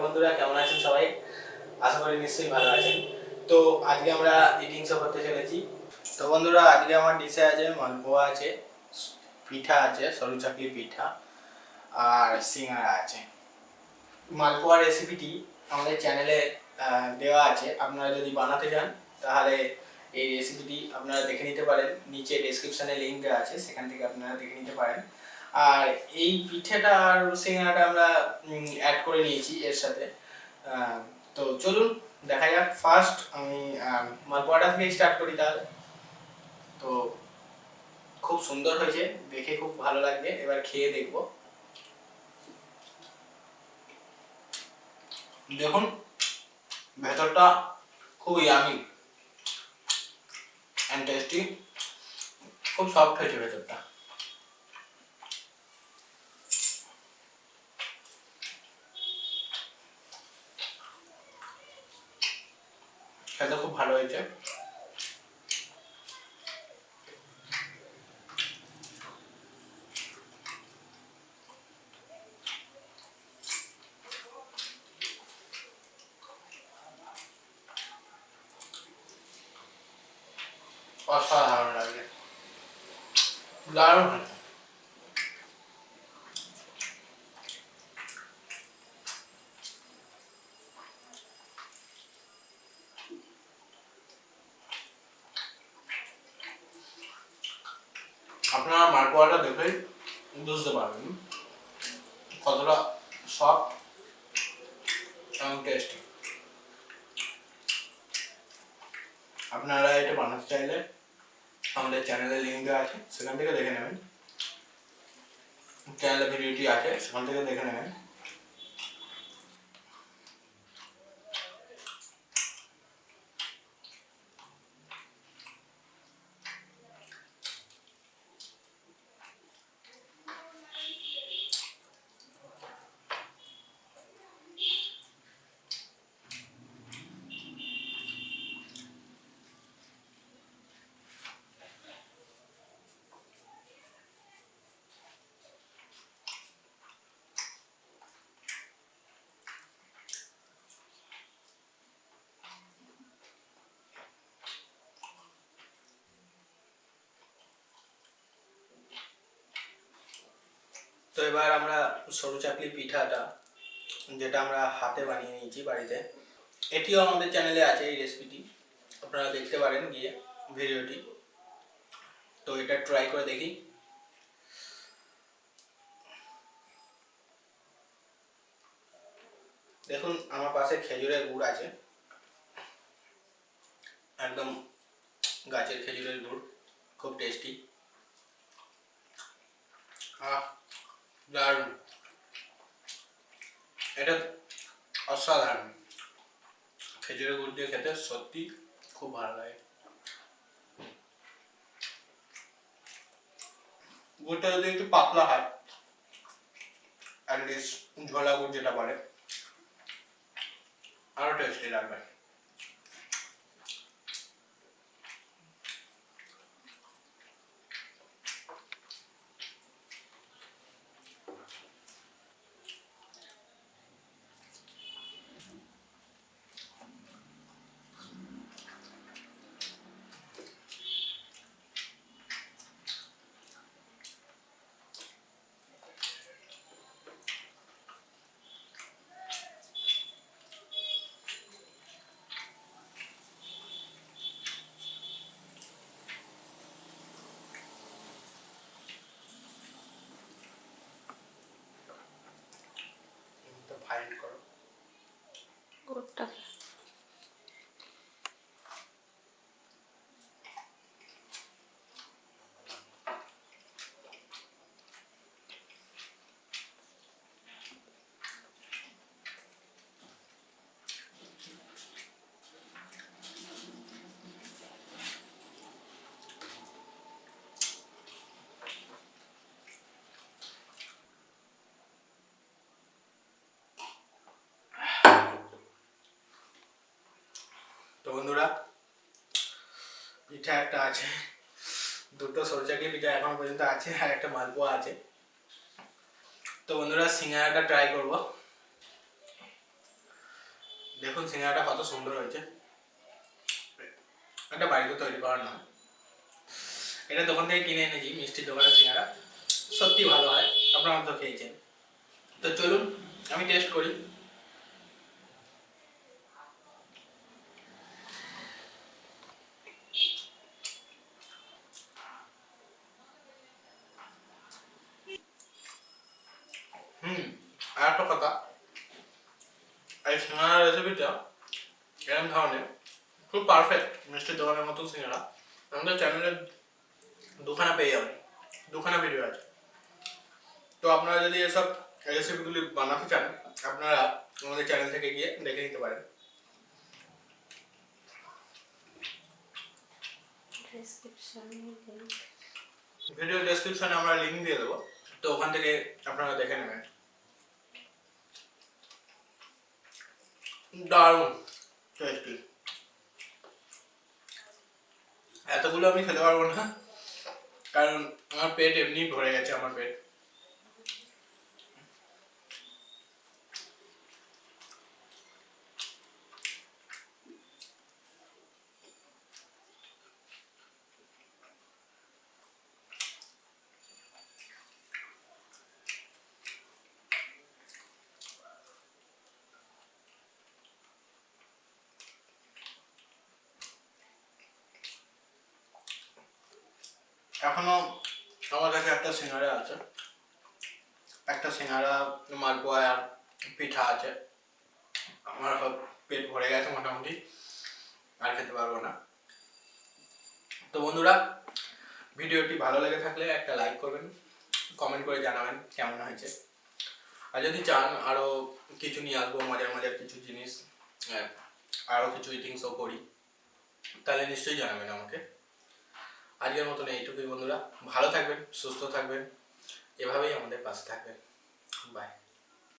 বন্ধুরা, কেমন আছেন সবাই? আশা করি নিশ্চয়ই ভালো আছেন। তো আজকে আমরা ইটিং শো করতে চলেছি। তো বন্ধুরা, আজকে আমার ডিশে আছে মালপোয়া আছে, পিঠা আছে, সরু চাকলি পিঠা আর সিঙ্গারা আছে। মালপোয়া রেসিপিটি আমাদের চ্যানেলে দেওয়া আছে। আপনারা যদি বানাতে চান তাহলে এই রেসিপিটি আপনারা দেখে নিতে পারেন। নিচে ডেসক্রিপশনে লিঙ্ক দেওয়া আছে, সেখান থেকে আপনারা দেখে নিতে পারেন। আর এই পিঠেটা আর সিঙ্গারাটা আমরা অ্যাড করে নিয়েছি এর সাথে। তো চলুন দেখা যাক। ফার্স্ট আমি মালপোয়াটা থেকে স্টার্ট করি তাহলে। তো খুব সুন্দর হয়েছে, দেখে খুব ভালো লাগবে। এবার খেয়ে দেখব। দেখুন, ভেতরটা খুব ইয়ামি অ্যান্ড টেস্টি, খুব সফট হয়েছে ভেতরটা। খেতে খুব ভালো হয়েছে। অসাধারণ লাগে, দারুণ হয়েছে। আপনারা মালপোয়াটা দেখেই বুঝতে পারবেন কতটা সফট এবং টেস্টি। আপনারা এটা বানাতে চাইলে আমাদের চ্যানেলে লিঙ্ক দেওয়া আছে, সেখান থেকে দেখে নেবেন। চ্যানেলে ভিডিওটি আছে, সেখান থেকে দেখে নেবেন। তো এবার আমরা সরু চাকলি পিঠাটা, যেটা আমরা হাতে বানিয়ে নিয়েছি বাড়িতে, এটিও আমাদের চ্যানেলে আছে। এই রেসিপিটি আপনারা দেখতে পারেন গিয়ে ভিডিওটি। তো এটা ট্রাই করে দেখি। দেখুন, আমার পাশে খেজুরের গুড় আছে, একদম গাছের খেজুরের গুড়, খুব টেস্টি। দারুণ, এটা অসাধারণ। খেজুরের গুড় দিয়ে খেতে সত্যি খুব ভালো লাগে। গুড়টা যদি একটু পাতলা হয়, অ্যাটলিস্ট ঝোলা গুড় যেটা বলে, আরো টেস্টি লাগবে। ফাইন্ড করো গুড়টা। তো বন্ধুরা, পিঠা একটা আছে, দুটো সরু চাকলি পিঠা এখন পর্যন্ত আছে, আর একটা মালপোয়া আছে। তো বন্ধুরা, সিঙ্গারাটা ট্রাই করব। দেখুন সিঙ্গারাটা কত সুন্দর হয়েছে। এটা বাড়িতে তৈরি করার নয়, এটা দোকান থেকে কিনে এনেছি, মিষ্টির দোকানের সিঙ্গারা। সত্যি ভালো হয়, আপনারা তো খেয়েছেন। তো চলুন আমি টেস্ট করি। আর একটা কথা, এই সিঙ্গারা রেসিপিটা এরকম ধরনের খুব পারফেক্ট মিষ্টির দোকানের মতো সিঙ্গারা আমাদের চ্যানেলে দুখানা পেয়ে যাবেন, দুখানা ভিডিও আছে। তো আপনারা যদি এসব রেসিপিগুলি বানাতে চান, আপনারা আমাদের চ্যানেল থেকে গিয়ে দেখে নিতে পারেন। ভিডিও ডেসক্রিপশনে আমরা লিঙ্ক দিয়ে দেবো, তো ওখান থেকে আপনারা দেখে নেবেন। দারুণ টেস্টি। এতগুলো আমি খেতে পারবো না, কারণ আমার পেট এমনি ভরে গেছে। আমার পেট এখনো আমার কাছে একটা সিঙ্গারা আছে, একটা সিঙ্গারা, মালপোয়া আর পিঠা আছে। আমার পেট ভরে গেছে মোটামুটি, আর খেতে পারবো না। তো বন্ধুরা, ভিডিওটি ভালো লেগে থাকলে একটা লাইক করবেন, কমেন্ট করে জানাবেন কেমন হয়েছে। আর যদি চান আরও কিছু নিয়ে আসবো, মজার মজার কিছু জিনিস, আরও কিছু ইটিং শো করি, তাহলে নিশ্চয়ই জানাবেন আমাকে। আজকের মতন এইটুকুই বন্ধুরা, ভালো থাকবেন, সুস্থ থাকবেন, এভাবেই আমাদের পাশে থাকবেন। বাই।